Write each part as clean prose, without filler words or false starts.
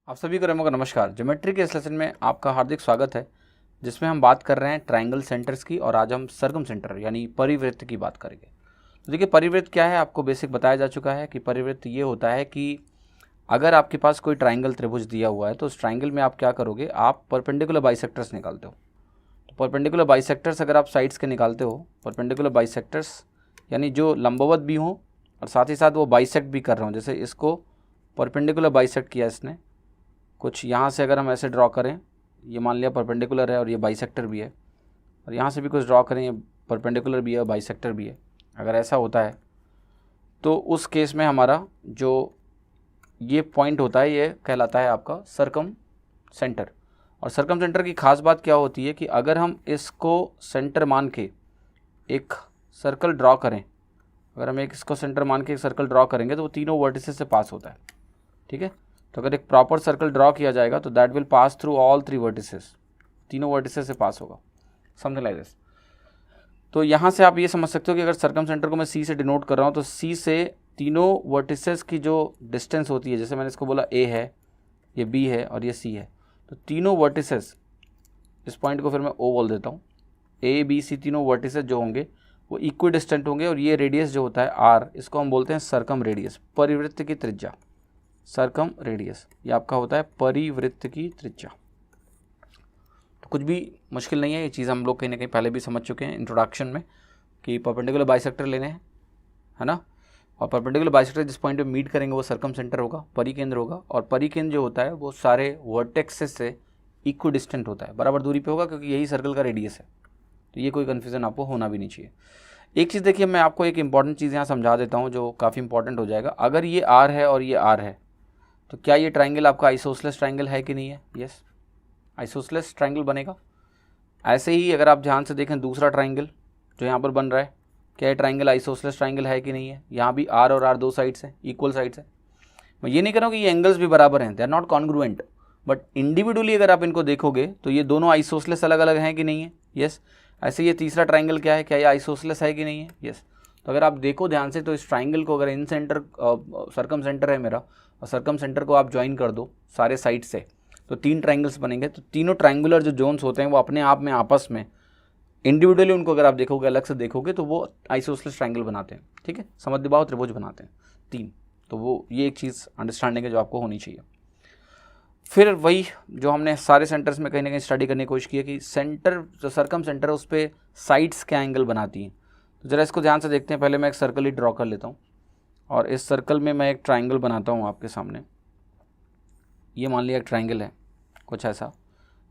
आप सभी को रेमो का नमस्कार। ज्योमेट्री के इस लेसन में आपका हार्दिक स्वागत है, जिसमें हम बात कर रहे हैं ट्रायंगल सेंटर्स की। और आज हम सर्कम सेंटर यानी परिवृत्त की बात करेंगे। तो देखिए, परिवृत्त क्या है, आपको बेसिक बताया जा चुका है कि परिवृत्त ये होता है कि अगर आपके पास कोई ट्रायंगल त्रिभुज दिया हुआ है तो उस ट्रायंगल में आप क्या करोगे, आप परपेंडिकुलर बाइसेक्टर्स निकालते हो। तो परपेंडिकुलर बाइसेक्टर्स अगर आप साइड्स के निकालते हो, परपेंडिकुलर बाइसेक्टर्स यानी जो लंबवत भी हों और साथ ही साथ वो बाइसेक्ट भी कर रहे हो। जैसे इसको परपेंडिकुलर बाइसेक्ट किया इसने, कुछ यहाँ से अगर हम ऐसे ड्रॉ करें, ये मान लिया परपेंडिकुलर है और ये बाइसेक्टर भी है, और यहाँ से भी कुछ ड्रॉ करें, ये परपेंडिकुलर भी है और बाइसेक्टर भी है। अगर ऐसा होता है तो उस केस में हमारा जो ये पॉइंट होता है ये कहलाता है आपका सर्कम सेंटर। और सर्कम सेंटर की खास बात क्या होती है कि अगर हम इसको सेंटर मान के एक सर्कल ड्रॉ करें, अगर हम इसको सेंटर मान के एक सर्कल ड्रॉ करेंगे तो वो तीनों वर्टिसेस से पास होता है। ठीक है, तो अगर एक प्रॉपर सर्कल ड्रॉ किया जाएगा तो that will pass through all three vertices, तीनों वर्टिसेस से पास होगा, समथिंग लाइक दिस। तो यहाँ से आप ये समझ सकते हो कि अगर सर्कम सेंटर को मैं सी से डिनोट कर रहा हूँ तो सी से तीनों वर्टिसेस की जो डिस्टेंस होती है, जैसे मैंने इसको बोला ए है, ये बी है और ये सी है, तो तीनों वर्टिसेस, इस पॉइंट को फिर मैं ओ बोल देता हूँ, ए बी सी तीनों वर्टिसेस जो होंगे वो इक्वी डिस्टेंट होंगे। और ये रेडियस जो होता है आर, इसको हम बोलते हैं सर्कम रेडियस, परिवृत्त की त्रिज्या, सर्कम रेडियस, ये आपका होता है परिवृत्त की त्रिज्या। तो कुछ भी मुश्किल नहीं है, ये चीज़ हम लोग कहीं ना कहीं पहले भी समझ चुके हैं इंट्रोडक्शन में कि परपेंडिकुलर बाइसेक्टर लेने हैं, है ना। और परपेंडिकुलर बाइसेक्टर जिस पॉइंट पे मीट करेंगे वो सर्कम सेंटर होगा, परिकेंद्र होगा। और परिकेंद्र जो होता है वो सारे वर्टेक्सेस से इक्वी डिस्टेंट होता है, बराबर दूरी पे होगा, क्योंकि यही सर्कल का रेडियस है। तो ये कोई कन्फ्यूज़न आपको होना भी नहीं चाहिए। एक चीज़ देखिए, मैं आपको एक इंपॉर्टेंट चीज़ यहाँ समझा देता हूँ जो काफ़ी इंपॉर्टेंट हो जाएगा। अगर ये आर है और ये आर है तो क्या ये ट्रायंगल आपका आइसोसेलेस ट्रायंगल है कि नहीं है? यस, आइसोसेलेस ट्रायंगल बनेगा। ऐसे ही अगर आप ध्यान से देखें दूसरा ट्रायंगल जो यहाँ पर बन रहा है, क्या ये ट्रायंगल आइसोसेलेस ट्रायंगल है कि नहीं है? यहाँ भी आर और आर दो साइड्स हैं, इक्वल साइड्स हैं। मैं ये नहीं कह रहा हूँ कि ये एंगल्स भी बराबर हैं, they are not congruent, but individually अगर आप इनको देखोगे तो ये दोनों आइसोसेलेस अलग अलग हैं कि नहीं है? यस। ऐसे ये तीसरा ट्रायंगल क्या है, क्या ये आइसोसेलेस है कि नहीं है? यस। तो अगर आप देखो ध्यान से तो इस ट्रायंगल को अगर इन सेंटर सर्कम सेंटर है मेरा और सर्कम सेंटर को आप ज्वाइन कर दो सारे साइड से, तो तीन ट्रायंगल्स बनेंगे। तो तीनों ट्रायंगुलर जो जोन्स होते हैं वो अपने आप में आपस में इंडिविजुअली उनको अगर आप देखोगे, अलग से देखोगे, तो वो आइसोसेलेस ट्रायंगल बनाते हैं। ठीक है, समद्विबाहु त्रिभुज बनाते हैं तीन। तो वो ये एक चीज़ अंडरस्टैंडिंग है जो आपको होनी चाहिए। फिर वही जो हमने सारे सेंटर्स में कहीं ना कहीं स्टडी करने की कोशिश की है कि सेंटर जो सर्कम सेंटर है उस पर साइड्स क्या एंगल बनाती हैं। तो ज़रा इसको ध्यान से देखते हैं। पहले मैं एक सर्कल ही ड्रॉ कर लेता हूँ और इस सर्कल में मैं एक ट्रायंगल बनाता हूँ आपके सामने। ये मान लिया एक ट्रायंगल है कुछ ऐसा,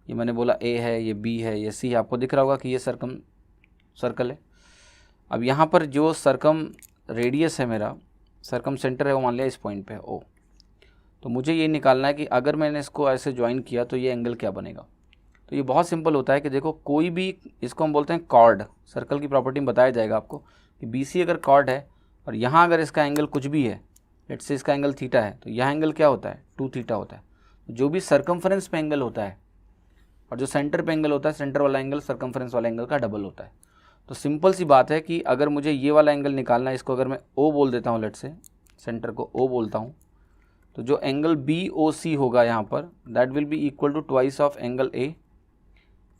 ये मैंने बोला ए है, ये बी है, ये सी है। आपको दिख रहा होगा कि ये सर्कल है। अब यहाँ पर जो सर्कम रेडियस है मेरा, सर्कम सेंटर है, वो मान लिया इस पॉइंट पे है ओ। तो मुझे ये निकालना है कि अगर मैंने इसको ऐसे ज्वाइन किया तो ये एंगल क्या बनेगा। तो ये बहुत सिंपल होता है कि देखो, कोई भी, इसको हम बोलते हैं कॉर्ड, सर्कल की प्रॉपर्टी में बताया जाएगा आपको कि बी सी अगर कॉर्ड है और यहाँ अगर इसका एंगल कुछ भी है, लेट्स से इसका एंगल थीटा है, तो यह एंगल क्या होता है, 2 थीटा होता है। जो भी सर्कमफ्रेंस पे एंगल होता है और जो सेंटर पे एंगल होता है, सेंटर वाला एंगल सर्कमफ्रेंस वाला एंगल का डबल होता है। तो सिंपल सी बात है कि अगर मुझे ये वाला एंगल निकालना है, इसको अगर मैं ओ बोल देता हूँ, लेट्स से सेंटर को ओ बोलता हूँ, तो जो एंगल बी ओ सी होगा यहाँ पर, that will be equal to twice of angle A.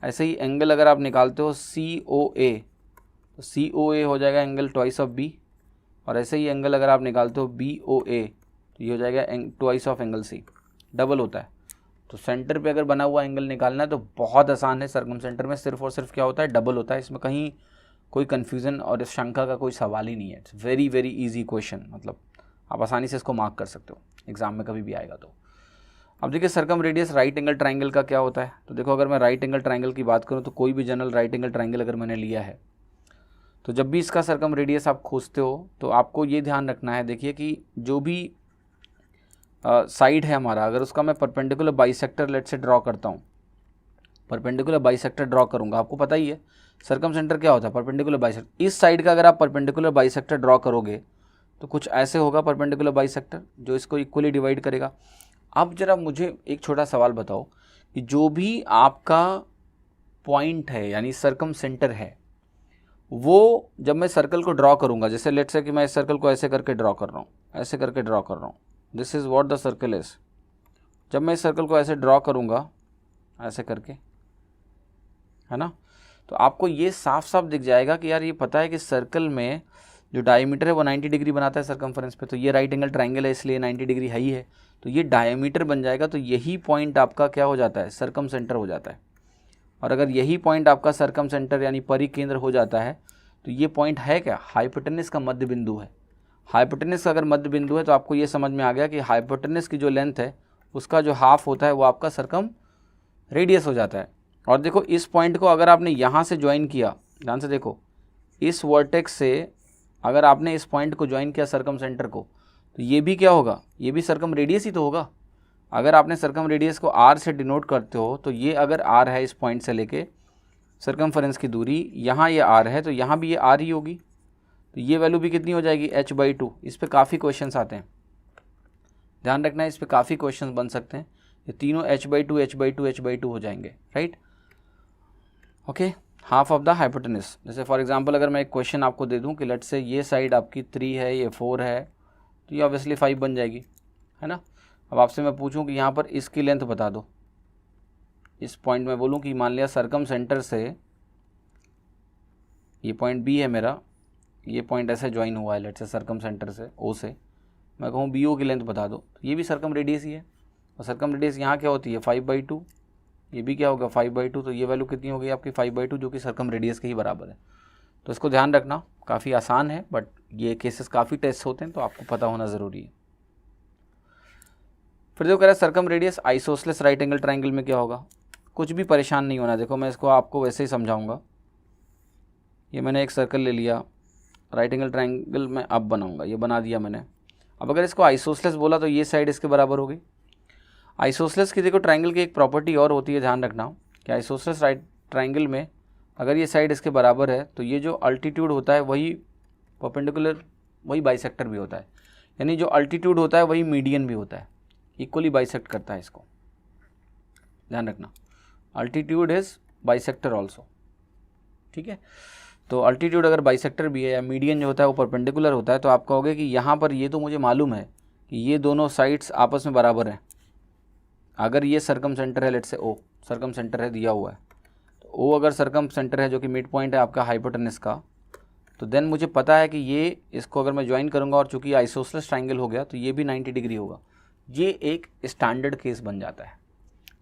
ऐसे ही एंगल अगर आप निकालते हो सी ओ ए, तो सी ओ ए हो जाएगा एंगल ट्वाइस ऑफ बी। और ऐसे ही एंगल अगर आप निकालते हो बी ओ ए, तो ये हो जाएगा twice of angle C, double होता है। तो सेंटर पे अगर बना हुआ एंगल निकालना है तो बहुत आसान है। सर्कम सेंटर में सिर्फ और सिर्फ क्या होता है, डबल होता है। इसमें कहीं कोई कन्फ्यूज़न और शंका का कोई सवाल ही नहीं है। It's very very easy question, मतलब आप आसानी से इसको मार्क कर सकते हो एग्जाम में कभी भी आएगा तो। अब देखिए, circum radius right angle triangle का क्या होता है। तो देखो, अगर मैं राइट एंगल ट्रायंगल की बात करूँ तो कोई भी जनरल राइट एंगल ट्रायंगल अगर मैंने लिया है, तो जब भी इसका सर्कम रेडियस आप खोजते हो तो आपको ये ध्यान रखना है, देखिए कि जो भी साइड है हमारा, अगर उसका मैं परपेंडिकुलर बाइसेक्टर लेट से ड्रॉ करता हूँ, परपेंडिकुलर बाइसेक्टर ड्रॉ करूँगा, आपको पता ही है सर्कम सेंटर क्या होता है, परपेंडिकुलर बाइसेक्टर। इस साइड का अगर आप परपेंडिकुलर बाइसेक्टर ड्रॉ करोगे तो कुछ ऐसे होगा परपेंडिकुलर बाइसेक्टर जो इसको इक्वली डिवाइड करेगा। अब जरा मुझे एक छोटा सवाल बताओ कि जो भी आपका पॉइंट है यानी सर्कम सेंटर है, वो जब मैं सर्कल को ड्रॉ करूँगा, जैसे लेट्स से कि मैं इस सर्कल को ऐसे करके ड्रॉ कर रहा हूँ, ऐसे करके ड्रॉ कर रहा हूँ, this is what the circle is, जब मैं इस सर्कल को ऐसे ड्रॉ करूँगा ऐसे करके, है ना, तो आपको ये साफ साफ दिख जाएगा कि यार ये पता है कि सर्कल में जो डायमीटर है वो 90 डिग्री बनाता है सरकमफेरेंस पे, तो ये राइट एंगल ट्रायंगल है इसलिए 90 डिग्री है ही है, तो ये डायमीटर बन जाएगा। तो यही पॉइंट आपका क्या हो जाता है, सरकम सेंटर हो जाता है। और अगर यही पॉइंट आपका सरकम सेंटर यानी परिकेंद्र हो जाता है तो ये पॉइंट है क्या, हाइपोटेनस का मध्य बिंदु है। हाइपोटेनस का अगर मध्य बिंदु है तो आपको ये समझ में आ गया कि हाइपोटेनस की जो लेंथ है उसका जो हाफ होता है वो आपका सरकम रेडियस हो जाता है। और देखो इस पॉइंट को अगर आपने यहाँ से ज्वाइन किया, ध्यान से देखो, इस वर्टेक्स से अगर आपने इस पॉइंट को ज्वाइन किया सरकम सेंटर को, तो ये भी क्या होगा, ये भी सरकम रेडियस ही तो होगा। अगर आपने सरकम रेडियस को आर से डिनोट करते हो तो ये अगर आर है इस पॉइंट से लेके सरकमफेरेंस की दूरी, यहाँ ये आर है तो यहाँ भी ये आर ही होगी, तो ये वैल्यू भी कितनी हो जाएगी, h/2। इस पर काफ़ी क्वेश्चंस आते हैं, ध्यान रखना है, इस पर काफ़ी क्वेश्चंस बन सकते हैं। ये तीनों h/2 h/2 h/2 हो जाएंगे, right. Okay, half of the hypotenuse. जैसे फॉर एग्जांपल अगर मैं एक क्वेश्चन आपको दे दूं कि लेट से ये साइड आपकी 3 है, ये 4 है, तो ये ऑब्वियसली 5 बन जाएगी, है ना। अब आपसे मैं पूछूं कि यहाँ पर इसकी लेंथ बता दो, इस पॉइंट में बोलूं कि मान लिया सरकम सेंटर से ये पॉइंट बी है मेरा, ये पॉइंट ऐसे ज्वाइन हुआ है लेट से सरकम सेंटर से ओ से, मैं कहूँ बी ओ की लेंथ बता दो, तो ये भी सरकम रेडियस ही है। और सरकम रेडियस यहाँ क्या होती है 5/2, ये भी क्या होगा 5/2, तो ये वैल्यू कितनी होगी आपकी 5/2, जो कि सरकम रेडियस के ही बराबर है। तो इसको ध्यान रखना, काफ़ी आसान है बट ये केसेस काफ़ी टेस्ट होते हैं तो आपको पता होना ज़रूरी है। फिर जो कह रहा है circumradius isosceles right angle triangle में क्या होगा, कुछ भी परेशान नहीं होना। देखो मैं इसको आपको वैसे ही समझाऊंगा। ये मैंने एक सर्कल ले लिया, राइट एंगल ट्रायंगल में अब बनाऊंगा, ये बना दिया मैंने। अब अगर इसको आइसोसेलेस बोला तो ये साइड इसके बराबर होगी। आइसोसेलेस की देखो ट्रायंगल की एक प्रॉपर्टी और होती है, ध्यान रखना कि आइसोसेलेस राइट ट्रायंगल में अगर ये साइड इसके बराबर है तो ये जो अल्टीट्यूड होता है वही परपेंडिकुलर, वही बाइसेक्टर भी होता है, यानी जो अल्टीट्यूड होता है वही मीडियन भी होता है, इक्वली बाइसेक्ट करता है इसको, ध्यान रखना। अल्टीट्यूड इज बाइसेक्टर ऑल्सो, ठीक है। तो अल्टीट्यूड अगर बाइसेक्टर भी है या मीडियन जो होता है वो परपेंडिकुलर होता है, तो आप कहोगे कि यहाँ पर ये तो मुझे मालूम है कि ये दोनों साइड्स आपस में बराबर हैं। अगर ये सरकम सेंटर है, लेट से ओ सरकम सेंटर है दिया हुआ है, तो ओ अगर सरकम सेंटर है जो कि मिड पॉइंट है आपका हाइपोटेनस का, तो देन मुझे पता है कि ये इसको अगर मैं ज्वाइन करूँगा और चूंकि आइसोसेलेस ट्रायंगल हो गया तो ये भी 90 डिग्री होगा। ये एक स्टैंडर्ड केस बन जाता है,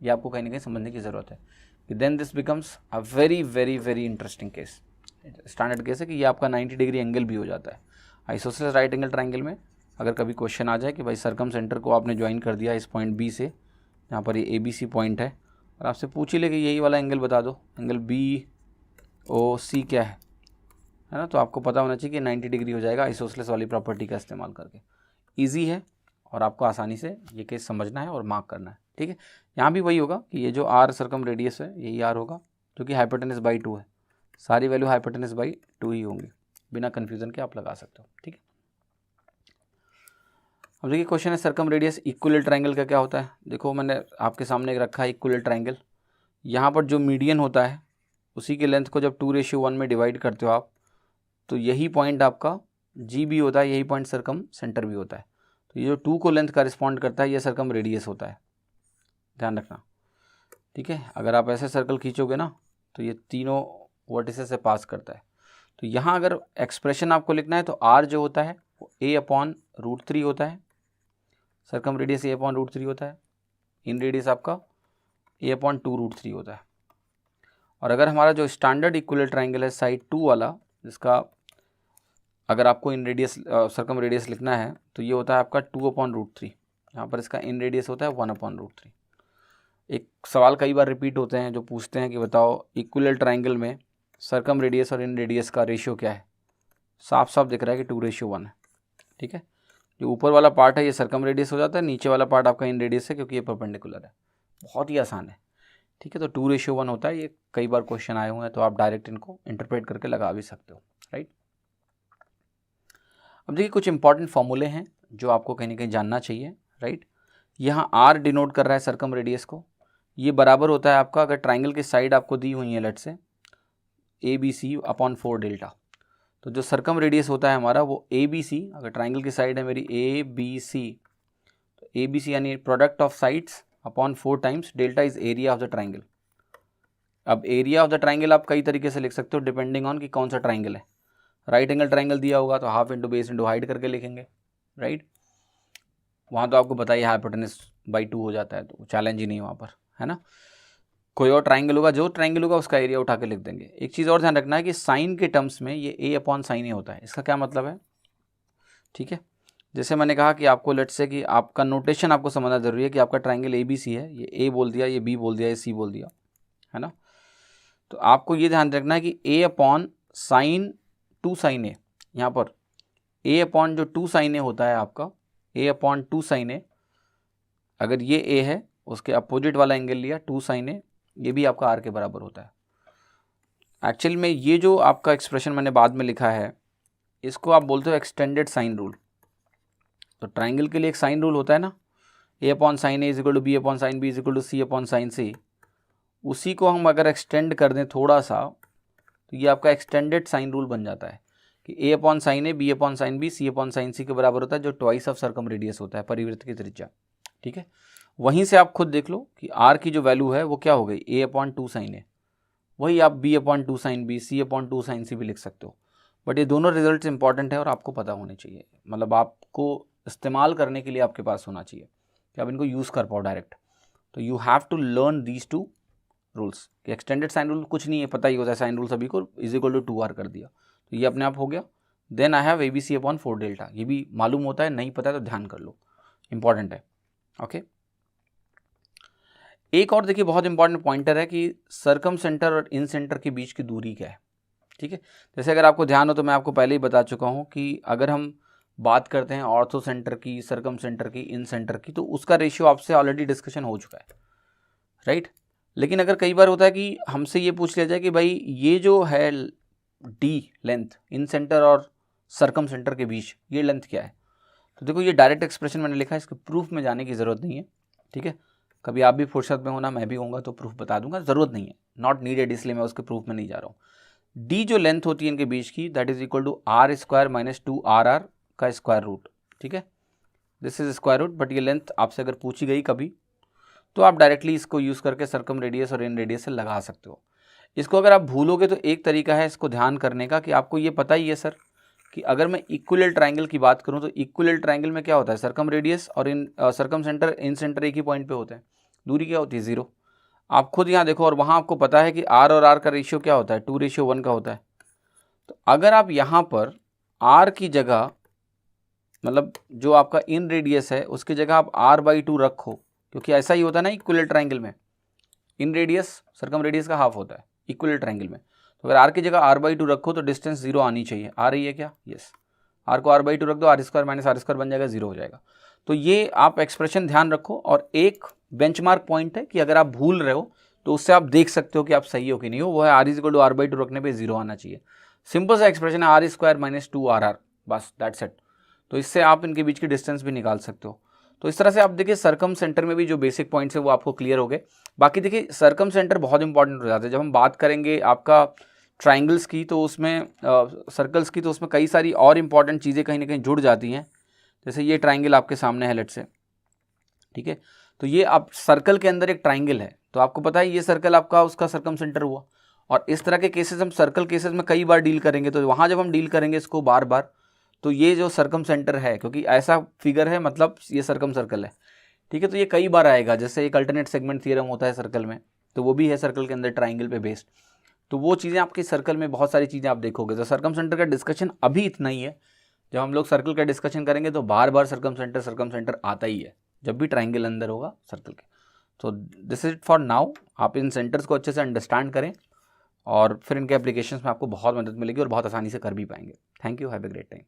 ये आपको कहीं ना कहीं समझने की ज़रूरत है कि then this becomes a very very very interesting case. Standard case है कि ये आपका 90 डिग्री एंगल भी हो जाता है आइसोसेलेस राइट एंगल ट्रायंगल में। अगर कभी क्वेश्चन आ जाए कि भाई सरकम सेंटर को आपने ज्वाइन कर दिया इस पॉइंट बी से, यहाँ पर ये ABC पॉइंट है, और आपसे पूछ ही ले कि यही वाला एंगल बता दो, एंगल BOC क्या है ना, तो आपको पता होना चाहिए कि 90 डिग्री हो जाएगा आइसोसेलेस वाली प्रॉपर्टी का इस्तेमाल करके। ईजी है और आपको आसानी से ये केस समझना है और मार्क करना है, ठीक है। यहाँ भी वही होगा कि ये जो R सरकम रेडियस है यही R होगा जो कि हाइपोटेनस/2 है, सारी वैल्यू हाइपोटेनस/2 ही होंगी, बिना कन्फ्यूजन के आप लगा सकते हो, ठीक है। अब देखिए क्वेश्चन है सरकम रेडियस इक्विलेटरल ट्रायंगल का क्या होता है। देखो मैंने आपके सामने एक रखा है इक्विलेटरल ट्रायंगल, यहाँ पर जो मीडियन होता है उसी की लेंथ को जब 2:1 में डिवाइड करते हो आप, तो यही पॉइंट आपका G भी होता है, यही पॉइंट सरकम सेंटर भी होता है। तो ये जो 2 को लेंथ करिस्पॉन्ड करता है ये सरकम रेडियस होता है, ध्यान रखना, ठीक है। अगर आप ऐसे सर्कल खींचोगे ना तो ये तीनों वर्टिसेस से पास करता है। तो यहाँ अगर एक्सप्रेशन आपको लिखना है तो R जो होता है वो A/√3 होता है, सरकम रेडियस A/√3 होता है, इन रेडियस आपका A/2√3 होता है। और अगर हमारा जो स्टैंडर्ड इक्विलेटरल ट्रायंगल है साइड 2 वाला, जिसका अगर आपको इन रेडियस सरकम रेडियस लिखना है तो ये होता है आपका 2/√3, यहाँ पर इसका इन रेडियस होता है 1/√3। एक सवाल कई बार रिपीट होते हैं जो पूछते हैं कि बताओ इक्विलेटरल ट्रायंगल में सरकम रेडियस और इन रेडियस का रेशियो क्या है। साफ साफ दिख रहा है कि 2:1 है, ठीक है। जो ऊपर वाला पार्ट है ये सरकम रेडियस हो जाता है, नीचे वाला पार्ट आपका इन रेडियस है क्योंकि ये परपेंडिकुलर है। बहुत ही आसान है, ठीक है। तो 2:1 होता है, ये कई बार क्वेश्चन आए हुए हैं तो आप डायरेक्ट इनको इंटरप्रेट करके लगा भी सकते हो, राइट। अब देखिए कुछ इंपॉर्टेंट फॉर्मूले हैं जो आपको कहीं ना कहीं जानना चाहिए, राइट। यहाँ R डिनोट कर रहा है सरकम रेडियस को, ये बराबर होता है आपका, अगर ट्राइंगल की साइड आपको दी हुई है लेट से ABC/4 डेल्टा, तो जो सरकम रेडियस होता है हमारा वो ABC, अगर ट्राइंगल की साइड है मेरी ABC, तो ABC यानी product of sides upon 4 times delta is area of the triangle. अब एरिया ऑफ द ट्राइंगल आप कई तरीके से लिख सकते हो डिपेंडिंग ऑन कि कौन सा ट्राइंगल है। राइट एंगल ट्राइंगल दिया होगा तो half into base into height करके लिखेंगे, राइट। वहाँ तो आपको बताइए हाइपोटेनस बाई 2 हो जाता है, तो चैलेंज ही नहीं है वहाँ पर, है ना। कोई और ट्राइंगल होगा, जो ट्राइंगल होगा उसका एरिया उठा के लिख देंगे। एक चीज़ और ध्यान रखना है कि साइन के टर्म्स में ये ए अपॉन साइन ए होता है। इसका क्या मतलब है, ठीक है। जैसे मैंने कहा कि आपको लेट्स से कि आपका नोटेशन आपको समझना जरूरी है कि आपका ट्राइंगल ए बी सी है, ये ए बोल दिया, ये बी बोल दिया, ये सी बोल दिया, है ना। तो आपको ये ध्यान रखना है कि ए अपॉन साइन 2 साइन ए, यहाँ पर ए अपॉन जो 2 साइन ए होता है आपका, ए अपॉन 2 साइन ए, अगर ये ए है उसके अपोजिट वाला एंगल लिया 2 साइन ए, ये भी आपका आर के बराबर होता है। एक्चुअल में ये जो आपका एक्सप्रेशन मैंने बाद में लिखा है, इसको आप बोलते हो एक्सटेंडेड साइन रूल। तो ट्राइंगल के लिए एक साइन रूल होता है ना, a upon sine a is equal to b upon sine b is equal to c upon sine c. उसी को हम अगर एक्सटेंड कर दें थोड़ा सा, तो ये आपका एक्सटेंडेड साइन रूल बन जाता है कि ए अपॉन साइन ए, B upon sine B, C upon sine सी के बराबर होता है, जो ट्वाइस ऑफ सर्कम रेडियस होता है, परिवृत्त की त्रिज्या, ठीक है। वहीं से आप खुद देख लो कि आर की जो वैल्यू है वो क्या हो गई, ए अपॉन 2 साइन ए। वही आप B upon 2 sine B, C upon 2 sign सी भी लिख सकते हो। बट ये दोनों रिजल्ट्स इंपॉर्टेंट है और आपको पता होने चाहिए, मतलब आपको इस्तेमाल करने के लिए आपके पास होना चाहिए कि आप इनको यूज़ कर पाओ डायरेक्ट। तो you have to learn these 2 rules. कि एक्सटेंडेड साइन रूल कुछ नहीं है, पता ही होता है साइन रूल सभी को, इज इक्वल टू 2r कर दिया, तो ये अपने आप हो गया। Then I have A B C upon 4 delta, ये भी मालूम होता है, नहीं पता है तो ध्यान कर लो, इंपॉर्टेंट है, ओके। एक और देखिए बहुत इंपॉर्टेंट पॉइंटर है कि सर्कम सेंटर और इन सेंटर के बीच की दूरी क्या है, ठीक है। जैसे अगर आपको ध्यान हो तो मैं आपको पहले ही बता चुका हूँ कि अगर हम बात करते हैं ऑर्थो सेंटर की, सर्कम सेंटर की, इन सेंटर की, तो उसका रेशियो आपसे ऑलरेडी डिस्कशन हो चुका है, राइट। लेकिन अगर कई बार होता है कि हमसे ये पूछ लिया जाए कि भाई ये जो है डी लेंथ इन सेंटर और सर्कम सेंटर के बीच, ये लेंथ क्या है, तो देखो ये डायरेक्ट एक्सप्रेशन मैंने लिखा है, इसके प्रूफ में जाने की ज़रूरत नहीं है, ठीक है। कभी आप भी फुर्सत में होना, मैं भी होऊंगा तो प्रूफ बता दूंगा, ज़रूरत नहीं है, नॉट नीडेड, इसलिए मैं उसके प्रूफ में नहीं जा रहा हूँ। डी जो लेंथ होती है इनके बीच की, that is equal to R square minus 2RR का स्क्वायर रूट, ठीक है। This is square root, but ये लेंथ आपसे अगर पूछी गई कभी तो आप डायरेक्टली इसको यूज़ करके सर्कम रेडियस और इन रेडियस से लगा सकते हो। इसको अगर आप भूलोगे तो एक तरीका है इसको ध्यान करने का कि आपको ये पता ही है सर कि अगर मैं इक्विलेटरल ट्राइंगल की बात करूं तो इक्विलेटरल ट्राइंगल में क्या होता है, सर्कम रेडियस और इन सर्कम सेंटर इन सेंटर एक ही पॉइंट पे होते हैं, दूरी क्या होती है 0। आप खुद यहाँ देखो, और वहाँ आपको पता है कि आर और आर का रेशियो क्या होता है, 2:1 का होता है। तो अगर आप यहाँ पर आर की जगह, मतलब जो आपका इन रेडियस है उसकी जगह आप r/2 रखो, क्योंकि ऐसा ही होता है ना इक्विलेटरल ट्राइंगल में, इन रेडियस सर्कम रेडियस का हाफ होता है इक्विलेटरल ट्राइंगल में। तो अगर r की जगह r/2 रखो तो डिस्टेंस 0 आनी चाहिए, आ रही है क्या, यस। r को r/2 रख दो, r square minus r square बन जाएगा, 0 हो जाएगा। तो ये आप एक्सप्रेशन ध्यान रखो, और एक बेंचमार्क पॉइंट है कि अगर आप भूल रहे हो तो उससे आप देख सकते हो कि आप सही हो कि नहीं हो, वो है r is equal to r/2 रखने पे 0 आना चाहिए। सिंपल सा एक्सप्रेशन है, r स्क्वायर माइनस 2RR, बस दैट्स इट। तो इससे आप इनके बीच की डिस्टेंस भी निकाल सकते हो। तो इस तरह से आप देखिए सर्कम सेंटर में भी जो बेसिक पॉइंट्स है वो आपको क्लियर हो गए। बाकी देखिए सर्कम सेंटर बहुत इंपॉर्टेंट हो जाता है जब हम बात करेंगे आपका ट्राइंगल्स की, तो उसमें सर्कल्स की, तो उसमें कई सारी और इंपॉर्टेंट चीज़ें कहीं ना कहीं जुड़ जाती हैं। जैसे ये ट्राइंगल आपके सामने है लेट से, ठीक है। तो ये आप सर्कल के अंदर एक ट्राइंगल है, तो आपको पता है ये सर्कल आपका उसका सर्कम सेंटर हुआ। और इस तरह के केसेस हम सर्कल केसेस में कई बार डील करेंगे, तो वहाँ जब हम डील करेंगे इसको बार बार, तो ये जो सर्कम सेंटर है, क्योंकि ऐसा फिगर है मतलब ये सर्कम सर्कल है, ठीक है। तो ये कई बार आएगा, जैसे एक अल्टरनेट सेगमेंट थ्योरम होता है सर्कल में, तो वो भी है सर्कल के अंदर ट्राइंगल पे बेस्ड। तो वो चीज़ें आपके सर्कल में बहुत सारी चीज़ें आप देखोगे। तो सर्कम सेंटर का डिस्कशन अभी इतना ही है, जब हम लोग सर्कल का डिस्कशन करेंगे तो बार बार सर्कम सेंटर आता ही है जब भी ट्राइंगल अंदर होगा सर्कल के। तो this is it for now. आप इन सेंटर्स को अच्छे से अंडरस्टैंड करें और फिर इनके एप्लीकेशंस में आपको बहुत मदद मिलेगी और बहुत आसानी से कर भी पाएंगे। Thank you, have a great time.